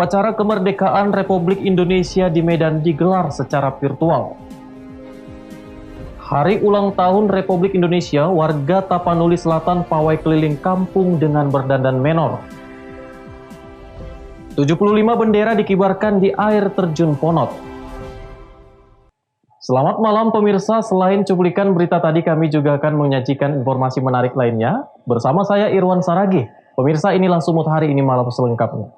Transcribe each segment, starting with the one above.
Upacara kemerdekaan Republik Indonesia di Medan digelar secara virtual. Hari ulang tahun Republik Indonesia, warga Tapanuli Selatan pawai keliling kampung dengan berdandan menor. 75 bendera dikibarkan di air terjun Ponot. Selamat malam pemirsa, selain cuplikan berita tadi kami juga akan menyajikan informasi menarik lainnya. Bersama saya Irwan Saragih. Pemirsa, inilah Sumut Hari Ini Malam selengkapnya.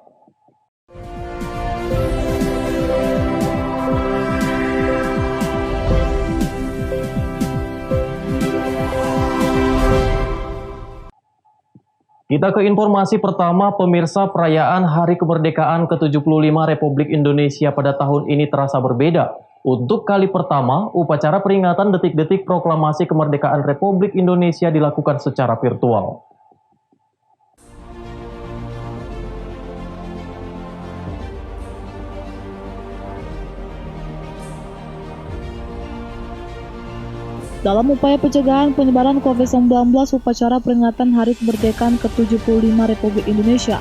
Kita ke informasi pertama, pemirsa. Perayaan Hari Kemerdekaan ke-75 Republik Indonesia pada tahun ini terasa berbeda. Untuk kali pertama, upacara peringatan detik-detik proklamasi kemerdekaan Republik Indonesia dilakukan secara virtual. Dalam upaya pencegahan penyebaran COVID-19, upacara peringatan Hari Kemerdekaan ke-75 Republik Indonesia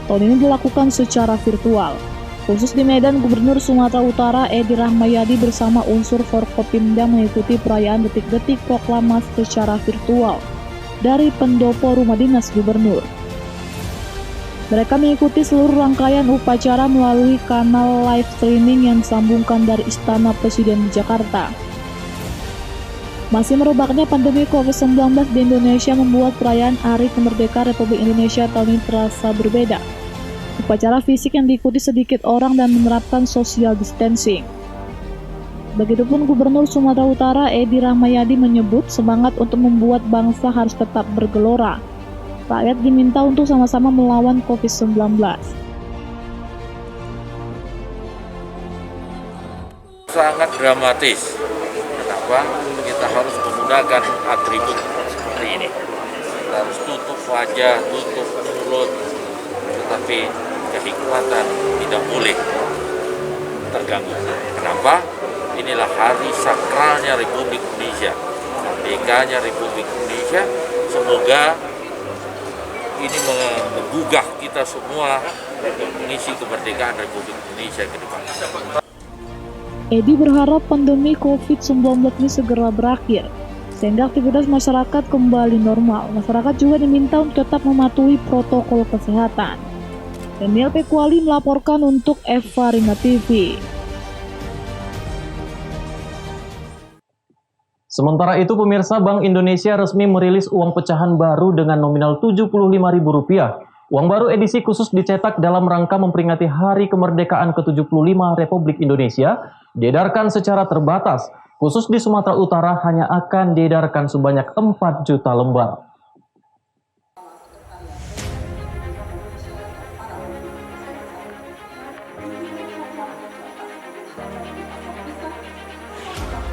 tahun ini dilakukan secara virtual. Khusus di Medan, Gubernur Sumatera Utara Edi Rahmayadi bersama unsur Forkopimda mengikuti perayaan detik-detik proklamasi secara virtual dari pendopo Rumah Dinas Gubernur. Mereka mengikuti seluruh rangkaian upacara melalui kanal live streaming yang disambungkan dari Istana Presiden di Jakarta. Masih merebaknya pandemi COVID-19 di Indonesia membuat perayaan Hari Kemerdekaan Republik Indonesia tahun ini terasa berbeda. Upacara fisik yang diikuti sedikit orang dan menerapkan social distancing. Begitupun Gubernur Sumatera Utara Edi Rahmayadi menyebut semangat untuk membuat bangsa harus tetap bergelora. Rakyat diminta untuk sama-sama melawan COVID-19. Sangat dramatis. Kenapa? Kita harus menggunakan atribut seperti ini. Kita harus tutup wajah, tutup mulut, tetapi kehikmatan tidak boleh terganggu. Kenapa? Inilah hari sakralnya Republik Indonesia, merdekanya Republik Indonesia. Semoga ini menggugah kita semua untuk mengisi kemerdekaan Republik Indonesia ke depan. Edi berharap pandemi COVID-19 ini segera berakhir, sehingga aktivitas masyarakat kembali normal. Masyarakat juga diminta untuk tetap mematuhi protokol kesehatan. Daniel Pekuali melaporkan untuk Eva Rina TV. Sementara itu pemirsa, Bank Indonesia resmi merilis uang pecahan baru dengan nominal Rp75.000. Uang baru edisi khusus dicetak dalam rangka memperingati Hari Kemerdekaan ke-75 Republik Indonesia, diedarkan secara terbatas. Khusus di Sumatera Utara hanya akan diedarkan sebanyak 4 juta lembar.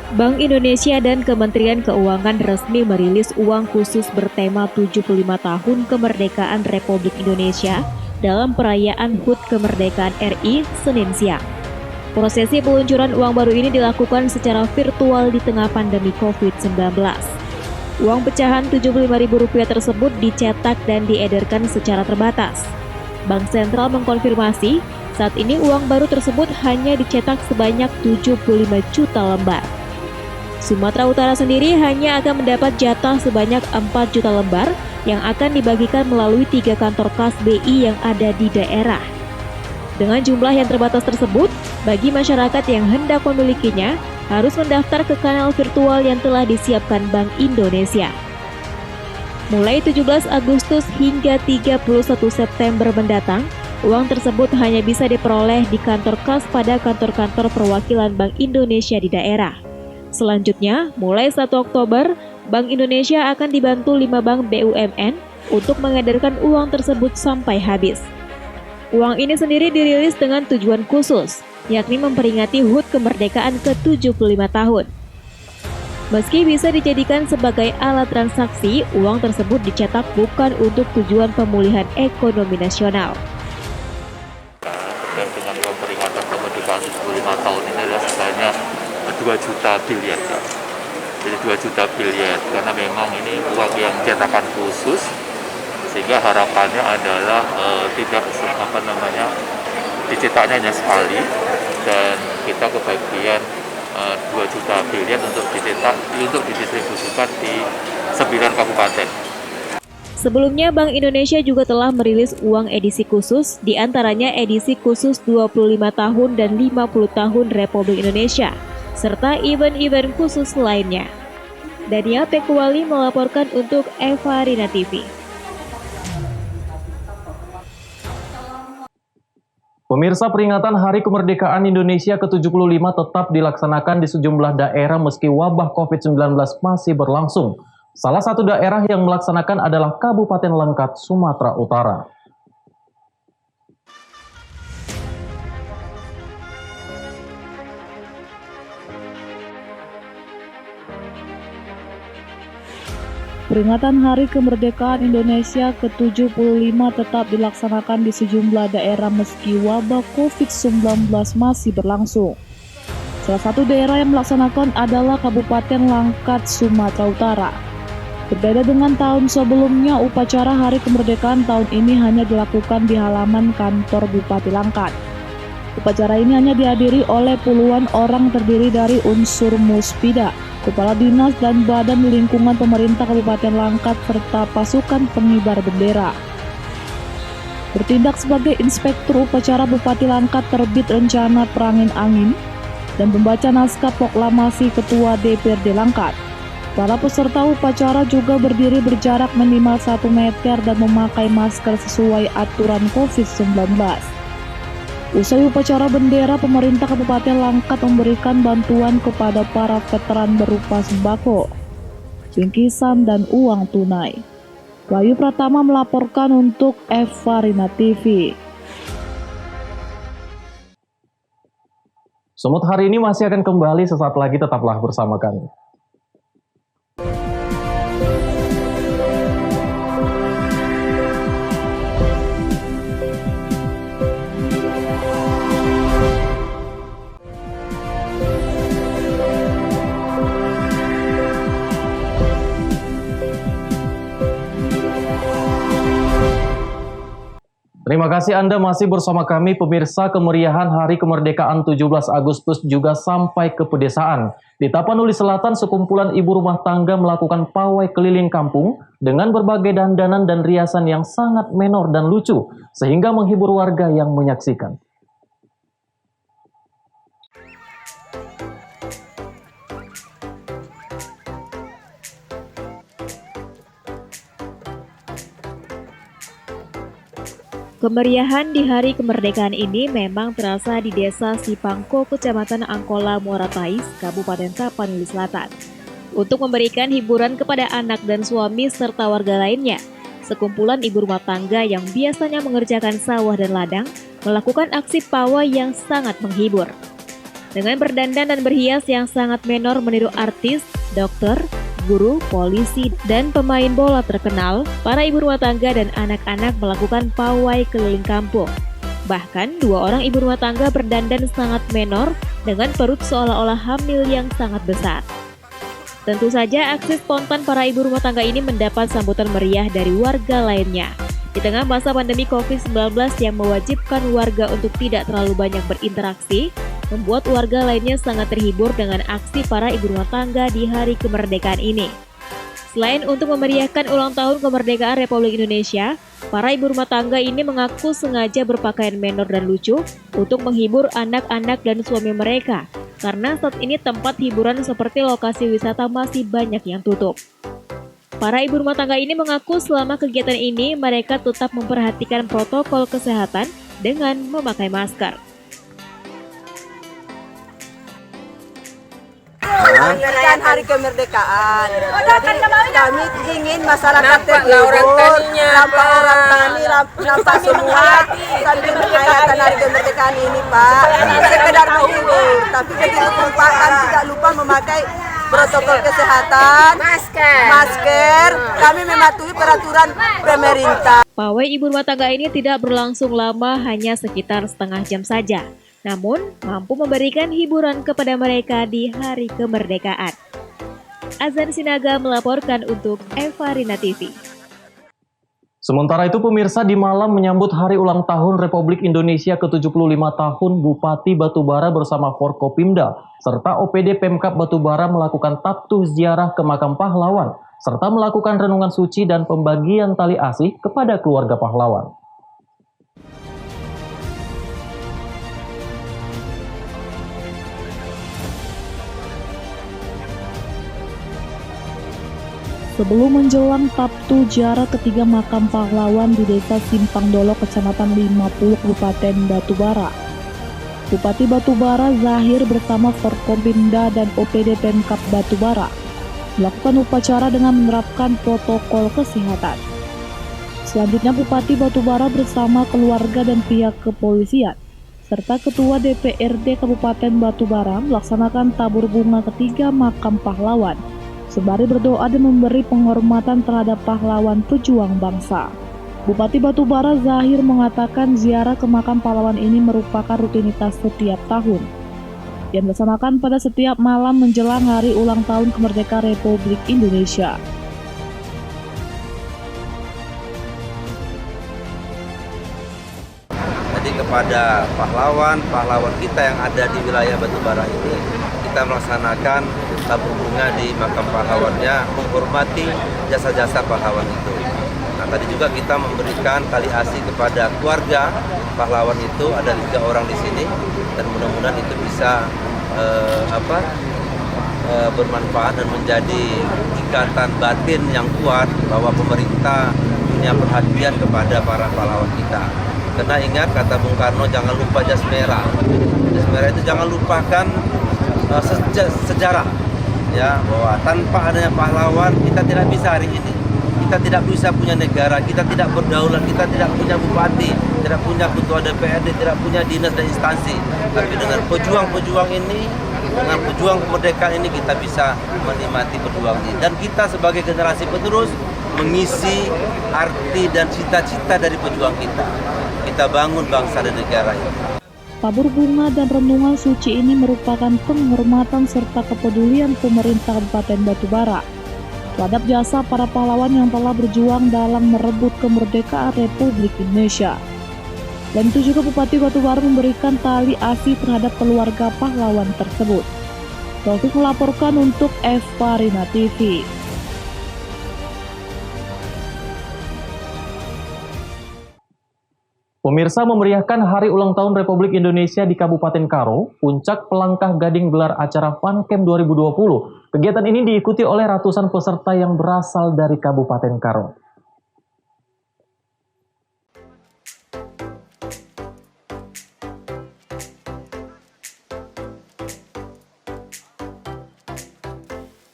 Bank Indonesia dan Kementerian Keuangan resmi merilis uang khusus bertema 75 tahun kemerdekaan Republik Indonesia dalam perayaan HUT Kemerdekaan RI Senin siang. Prosesi peluncuran uang baru ini dilakukan secara virtual di tengah pandemi COVID-19. Uang pecahan Rp75.000 tersebut dicetak dan diedarkan secara terbatas. Bank Sentral mengkonfirmasi saat ini uang baru tersebut hanya dicetak sebanyak 75 juta lembar. Sumatera Utara sendiri hanya akan mendapat jatah sebanyak 4 juta lembar yang akan dibagikan melalui 3 kantor kas BI yang ada di daerah. Dengan jumlah yang terbatas tersebut, bagi masyarakat yang hendak memilikinya harus mendaftar ke kanal virtual yang telah disiapkan Bank Indonesia. Mulai 17 Agustus hingga 31 September mendatang, uang tersebut hanya bisa diperoleh di kantor kas pada kantor-kantor perwakilan Bank Indonesia di daerah. Selanjutnya, mulai 1 Oktober, Bank Indonesia akan dibantu 5 bank BUMN untuk mengedarkan uang tersebut sampai habis. Uang ini sendiri dirilis dengan tujuan khusus, yakni memperingati HUT kemerdekaan ke-75 tahun. Meski bisa dijadikan sebagai alat transaksi, uang tersebut dicetak bukan untuk tujuan pemulihan ekonomi nasional. Terkait dengan peringatan kemerdekaan 75 tahun ini adalah sebanyak 2 juta biliar. Jadi 2 juta biliar karena memang ini uang yang cetakan khusus, sehingga harapannya adalah tidak dicetaknya hanya sekali, dan kita kebagian 2 juta biljet untuk dicetak, untuk didistribusikan di 9 kabupaten. Sebelumnya, Bank Indonesia juga telah merilis uang edisi khusus, diantaranya edisi khusus 25 tahun dan 50 tahun Republik Indonesia, serta event-event khusus lainnya. Dania Pekuwali melaporkan untuk Eva Rina TV. Pemirsa, peringatan Hari Kemerdekaan Indonesia ke-75 tetap dilaksanakan di sejumlah daerah meski wabah COVID-19 masih berlangsung. Salah satu daerah yang melaksanakan adalah Kabupaten Langkat, Sumatera Utara. Peringatan Hari Kemerdekaan Indonesia ke-75 tetap dilaksanakan di sejumlah daerah meski wabah COVID-19 masih berlangsung. Salah satu daerah yang melaksanakan adalah Kabupaten Langkat, Sumatera Utara. Berbeda dengan tahun sebelumnya, upacara Hari Kemerdekaan tahun ini hanya dilakukan di halaman kantor Bupati Langkat. Upacara ini hanya dihadiri oleh puluhan orang terdiri dari unsur Muspida, Kepala Dinas dan Badan Lingkungan Pemerintah Kabupaten Langkat, serta pasukan pengibar bendera. Bertindak sebagai inspektur upacara, Bupati Langkat terbit rencana perangin angin dan membaca naskah proklamasi Ketua DPRD Langkat. Para peserta upacara juga berdiri berjarak minimal 1 meter dan memakai masker sesuai aturan COVID-19. Usai upacara bendera, pemerintah Kabupaten Langkat memberikan bantuan kepada para veteran berupa sembako, bingkisan, dan uang tunai. Wahyu Pratama melaporkan untuk Eva Rina TV. Sumut hari ini masih akan kembali sesaat lagi, tetaplah bersama kami. Terima kasih Anda masih bersama kami, pemirsa. Kemeriahan Hari Kemerdekaan 17 Agustus juga sampai ke pedesaan. Di Tapanuli Selatan, sekumpulan ibu rumah tangga melakukan pawai keliling kampung dengan berbagai dandanan dan riasan yang sangat menor dan lucu, sehingga menghibur warga yang menyaksikan. Kemeriahan di Hari Kemerdekaan ini memang terasa di Desa Sipangko, Kecamatan Angkola, Muara Tais, Kabupaten Tapanuli Selatan. Untuk memberikan hiburan kepada anak dan suami serta warga lainnya, sekumpulan ibu rumah tangga yang biasanya mengerjakan sawah dan ladang melakukan aksi pawai yang sangat menghibur. Dengan berdandan dan berhias yang sangat menor meniru artis, dokter, guru, polisi, dan pemain bola terkenal, para ibu rumah tangga dan anak-anak melakukan pawai keliling kampung. Bahkan, 2 orang ibu rumah tangga berdandan sangat menor dengan perut seolah-olah hamil yang sangat besar. Tentu saja, aksi spontan para ibu rumah tangga ini mendapat sambutan meriah dari warga lainnya. Di tengah masa pandemi COVID-19 yang mewajibkan warga untuk tidak terlalu banyak berinteraksi, membuat warga lainnya sangat terhibur dengan aksi para ibu rumah tangga di Hari Kemerdekaan ini. Selain untuk memeriahkan ulang tahun kemerdekaan Republik Indonesia, para ibu rumah tangga ini mengaku sengaja berpakaian menor dan lucu untuk menghibur anak-anak dan suami mereka, karena saat ini tempat hiburan seperti lokasi wisata masih banyak yang tutup. Para ibu rumah tangga ini mengaku selama kegiatan ini mereka tetap memperhatikan protokol kesehatan dengan memakai masker. Merayakan Hari Kemerdekaan. Jadi kami ingin masyarakat terhibur, nampak orang tani, nampak semua sambil merayakan Hari Kemerdekaan ini, Pak. Sekedar menghibur, tapi begitu merupakan tidak lupa memakai protokol kesehatan, masker. Kami mematuhi peraturan pemerintah. Pawai ibu rumah tangga ini tidak berlangsung lama, hanya sekitar setengah jam saja. Namun, mampu memberikan hiburan kepada mereka di Hari Kemerdekaan. Azan Sinaga melaporkan untuk Eva Rina TV. Sementara itu pemirsa, di Malang menyambut hari ulang tahun Republik Indonesia ke-75 tahun, Bupati Batubara bersama Forkopimda serta OPD Pemkab Batubara melakukan tabtuh ziarah ke makam pahlawan serta melakukan renungan suci dan pembagian tali asih kepada keluarga pahlawan. Sebelum menjelang tabtuh ziarah ketiga makam pahlawan di Desa Simpang Dolo, Kecamatan 50, Kabupaten Batubara, Bupati Batubara Zahir bersama Forkopimda dan OPD Pemkab Batubara melakukan upacara dengan menerapkan protokol kesehatan. Selanjutnya Bupati Batubara bersama keluarga dan pihak kepolisian serta Ketua DPRD Kabupaten Batubara melaksanakan tabur bunga ketiga makam pahlawan sembari berdoa dan memberi penghormatan terhadap pahlawan pejuang bangsa. Bupati Batubara Zahir mengatakan ziarah ke makam pahlawan ini merupakan rutinitas setiap tahun yang dilaksanakan pada setiap malam menjelang hari ulang tahun kemerdekaan Republik Indonesia. Jadi kepada pahlawan kita yang ada di wilayah Batubara ini, kita melaksanakan tabur bunga di makam pahlawannya, menghormati jasa-jasa pahlawan itu. Nah, tadi juga kita memberikan tali asih kepada keluarga pahlawan itu, ada 3 orang di sini, dan mudah-mudahan itu bisa bermanfaat dan menjadi ikatan batin yang kuat bahwa pemerintah punya perhatian kepada para pahlawan kita. Karena ingat kata Bung Karno, jangan lupa jas merah. Jas merah itu jangan lupakan sejarah, ya, bahwa tanpa adanya pahlawan kita tidak bisa hari ini. Kita tidak bisa punya negara, kita tidak berdaulat, kita tidak punya bupati, tidak punya ketua DPRD, tidak punya dinas dan instansi. Tapi dengan pejuang-pejuang ini, dengan pejuang kemerdekaan ini, kita bisa menikmati perjuangan ini. Dan kita sebagai generasi penerus mengisi arti dan cita-cita dari pejuang kita. Kita bangun bangsa dan negara ini. Tabur bunga dan renungan suci ini merupakan penghormatan serta kepedulian pemerintah Kabupaten Batubara terhadap jasa para pahlawan yang telah berjuang dalam merebut kemerdekaan Republik Indonesia. Dan itu juga Bupati Batubara memberikan tali asih terhadap keluarga pahlawan tersebut. Taufik melaporkan untuk Farina TV. Pemirsa, memeriahkan hari ulang tahun Republik Indonesia di Kabupaten Karo, Puncak Pelangkah Gading gelar acara Fun Camp 2020. Kegiatan ini diikuti oleh ratusan peserta yang berasal dari Kabupaten Karo.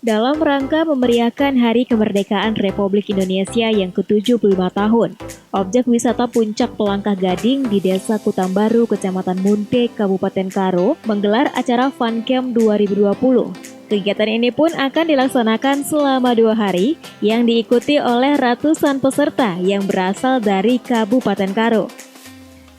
Dalam rangka memeriahkan Hari Kemerdekaan Republik Indonesia yang ke-75 tahun, objek wisata Puncak Pelangkah Gading di Desa Kutambaru, Kecamatan Munte, Kabupaten Karo, menggelar acara Fun Camp 2020. Kegiatan ini pun akan dilaksanakan selama 2 hari yang diikuti oleh ratusan peserta yang berasal dari Kabupaten Karo.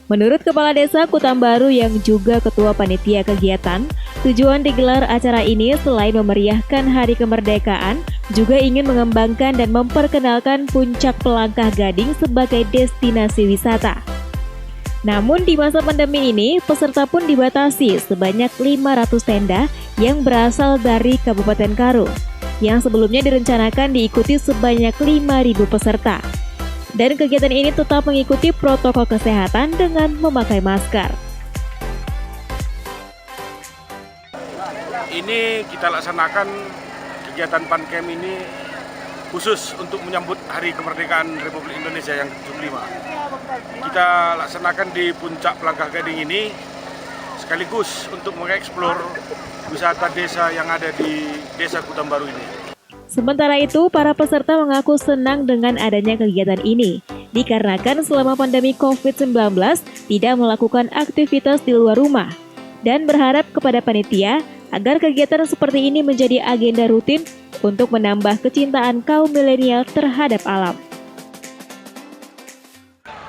Menurut Kepala Desa Kutambaru yang juga Ketua Panitia Kegiatan, tujuan digelar acara ini selain memeriahkan Hari Kemerdekaan, juga ingin mengembangkan dan memperkenalkan Puncak Pelangkah Gading sebagai destinasi wisata. Namun di masa pandemi ini, peserta pun dibatasi sebanyak 500 tenda yang berasal dari Kabupaten Karo, yang sebelumnya direncanakan diikuti sebanyak 5.000 peserta. Dan kegiatan ini tetap mengikuti protokol kesehatan dengan memakai masker. Ini kita laksanakan kegiatan Fun Camp ini khusus untuk menyambut Hari Kemerdekaan Republik Indonesia yang ke-75. Kita laksanakan di Puncak Pelangkah Gading ini sekaligus untuk mengeksplor wisata desa yang ada di Desa Kutambaru ini. Sementara itu, para peserta mengaku senang dengan adanya kegiatan ini, dikarenakan selama pandemi COVID-19 tidak melakukan aktivitas di luar rumah, dan berharap kepada panitia agar kegiatan seperti ini menjadi agenda rutin untuk menambah kecintaan kaum milenial terhadap alam.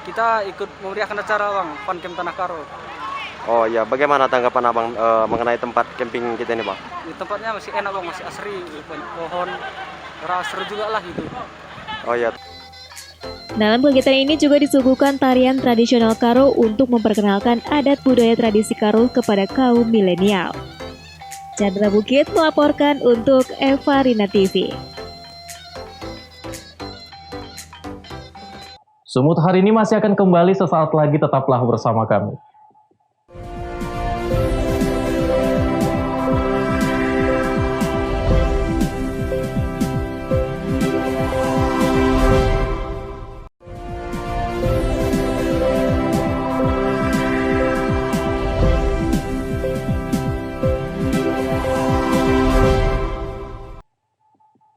Kita ikut memeriahkan acara Bang, Fun Camp Tanah Karo. Oh ya, bagaimana tanggapan Abang mengenai tempat camping kita ini, Bang? Tempatnya masih enak Bang, masih asri, banyak pohon, seru juga lah gitu. Oh ya. Dalam kegiatan ini juga disuguhkan tarian tradisional Karo untuk memperkenalkan adat budaya tradisi Karo kepada kaum milenial. Chandra Bukit melaporkan untuk Eva Rina TV. Sumut hari ini masih akan kembali sesaat lagi, tetaplah bersama kami.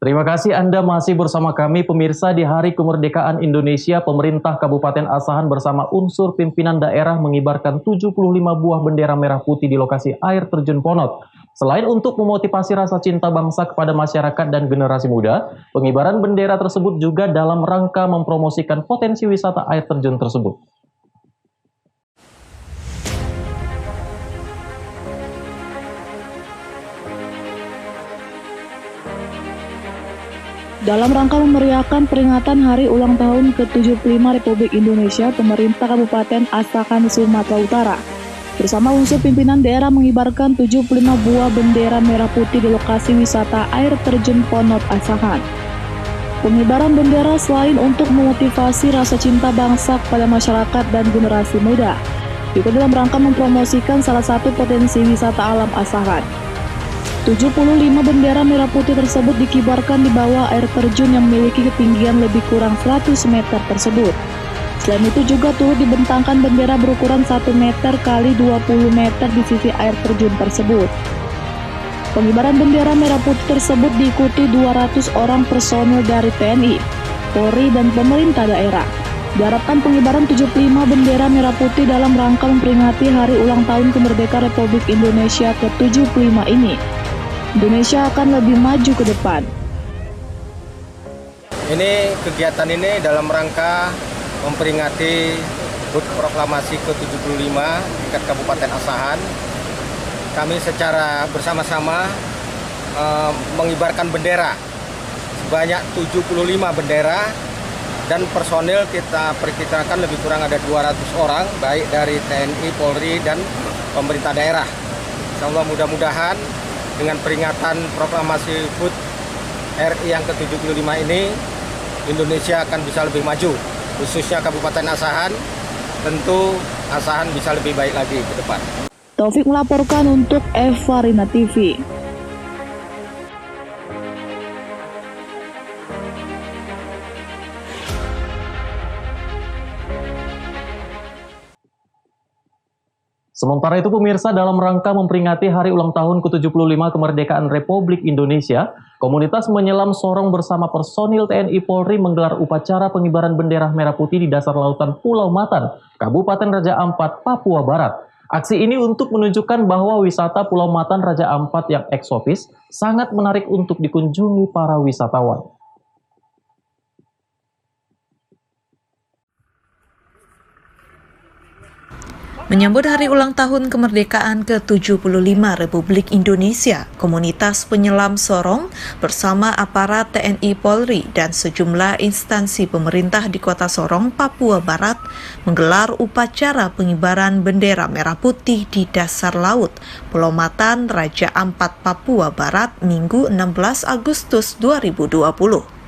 Terima kasih Anda masih bersama kami pemirsa. Di Hari Kemerdekaan Indonesia, pemerintah Kabupaten Asahan bersama unsur pimpinan daerah mengibarkan 75 buah bendera merah putih di lokasi air terjun Ponot. Selain untuk memotivasi rasa cinta bangsa kepada masyarakat dan generasi muda, pengibaran bendera tersebut juga dalam rangka mempromosikan potensi wisata air terjun tersebut. Dalam rangka memeriahkan peringatan Hari Ulang Tahun ke-75 Republik Indonesia, pemerintah Kabupaten Asahan, Sumatera Utara bersama unsur pimpinan daerah mengibarkan 75 buah bendera merah putih di lokasi wisata air terjun Ponot Asahan. Pengibaran bendera selain untuk memotivasi rasa cinta bangsa kepada masyarakat dan generasi muda, juga dalam rangka mempromosikan salah satu potensi wisata alam Asahan. 75 bendera merah putih tersebut dikibarkan di bawah air terjun yang memiliki ketinggian lebih kurang 100 meter tersebut. Selain itu juga turut dibentangkan bendera berukuran 1 meter kali 20 meter di sisi air terjun tersebut. Pengibaran bendera merah putih tersebut diikuti 200 orang personil dari TNI, Polri, dan pemerintah daerah. Diharapkan pengibaran 75 bendera merah putih dalam rangka memperingati Hari Ulang Tahun Kemerdekaan Republik Indonesia ke-75 ini, Indonesia akan lebih maju ke depan. Kegiatan ini dalam rangka memperingati HUT Proklamasi ke-75 tingkat Kabupaten Asahan. Kami secara bersama-sama mengibarkan bendera sebanyak 75 bendera, dan personil kita perkirakan lebih kurang ada 200 orang, baik dari TNI, Polri, dan pemerintah daerah. Insyaallah mudah-mudahan dengan peringatan proklamasi HUT RI yang ke-75 ini, Indonesia akan bisa lebih maju, khususnya Kabupaten Asahan. Tentu Asahan bisa lebih baik lagi ke depan. Taufik melaporkan untuk Eva Rina TV. Sementara itu pemirsa, dalam rangka memperingati Hari Ulang Tahun ke-75 Kemerdekaan Republik Indonesia, komunitas menyelam sorong bersama personil TNI Polri menggelar upacara pengibaran bendera merah putih di dasar lautan Pulau Matan, Kabupaten Raja Ampat, Papua Barat. Aksi ini untuk menunjukkan bahwa wisata Pulau Matan Raja Ampat yang eksotis sangat menarik untuk dikunjungi para wisatawan. Menyambut Hari Ulang Tahun Kemerdekaan ke-75 Republik Indonesia, komunitas penyelam sorong bersama aparat TNI Polri dan sejumlah instansi pemerintah di Kota Sorong, Papua Barat menggelar upacara pengibaran bendera merah putih di dasar laut Pulau Matan, Raja Ampat, Papua Barat, Minggu 16 Agustus 2020.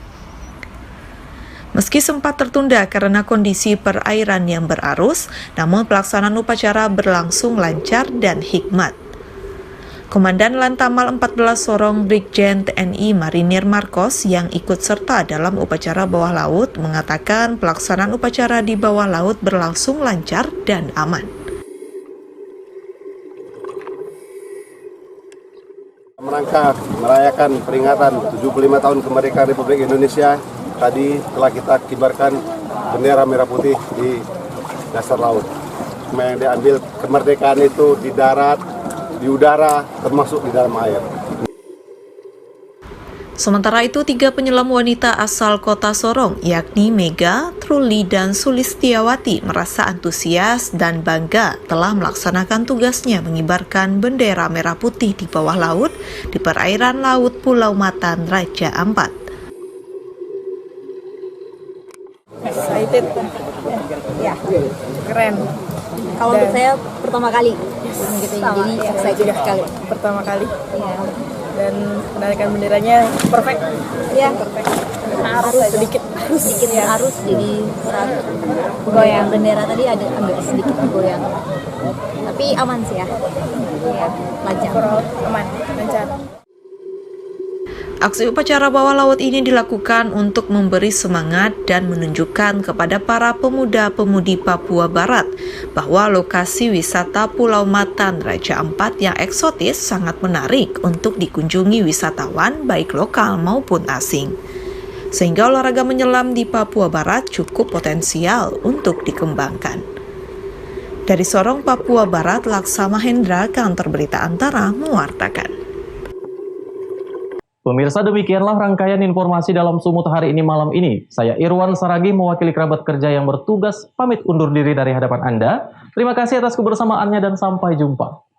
Meski sempat tertunda karena kondisi perairan yang berarus, namun pelaksanaan upacara berlangsung lancar dan hikmat. Komandan Lantamal 14 Sorong Brigjen TNI Marinir Marcos yang ikut serta dalam upacara bawah laut mengatakan pelaksanaan upacara di bawah laut berlangsung lancar dan aman. Merangka merayakan peringatan 75 tahun kemerdekaan Republik Indonesia, tadi telah kita kibarkan bendera merah putih di dasar laut. Yang diambil kemerdekaan itu di darat, di udara, termasuk di dalam air. Sementara itu, 3 penyelam wanita asal Kota Sorong, yakni Mega, Truli, dan Sulistiawati merasa antusias dan bangga telah melaksanakan tugasnya mengibarkan bendera merah putih di bawah laut di perairan laut Pulau Matan, Raja Ampat. Saya excited. Ya. Keren. Kalau untuk saya pertama kali. Gitu, jadi excited sekali. Pertama kali. Iya. Dan menarikan benderanya perfect. Iya. Perfect. Harus sedikit harus jadi goyang bendera tadi ada agak sedikit goyang. Tapi aman sih ya. Iya, lancar. Aman, lancar. Aksi upacara bawah laut ini dilakukan untuk memberi semangat dan menunjukkan kepada para pemuda-pemudi Papua Barat bahwa lokasi wisata Pulau Matan Raja Ampat yang eksotis sangat menarik untuk dikunjungi wisatawan baik lokal maupun asing. Sehingga olahraga menyelam di Papua Barat cukup potensial untuk dikembangkan. Dari Sorong, Papua Barat, Laksama Hendra, Kantor Berita Antara mewartakan. Pemirsa, demikianlah rangkaian informasi dalam Sumut hari ini malam ini. Saya Irwan Saragi mewakili kerabat kerja yang bertugas pamit undur diri dari hadapan Anda. Terima kasih atas kebersamaannya dan sampai jumpa.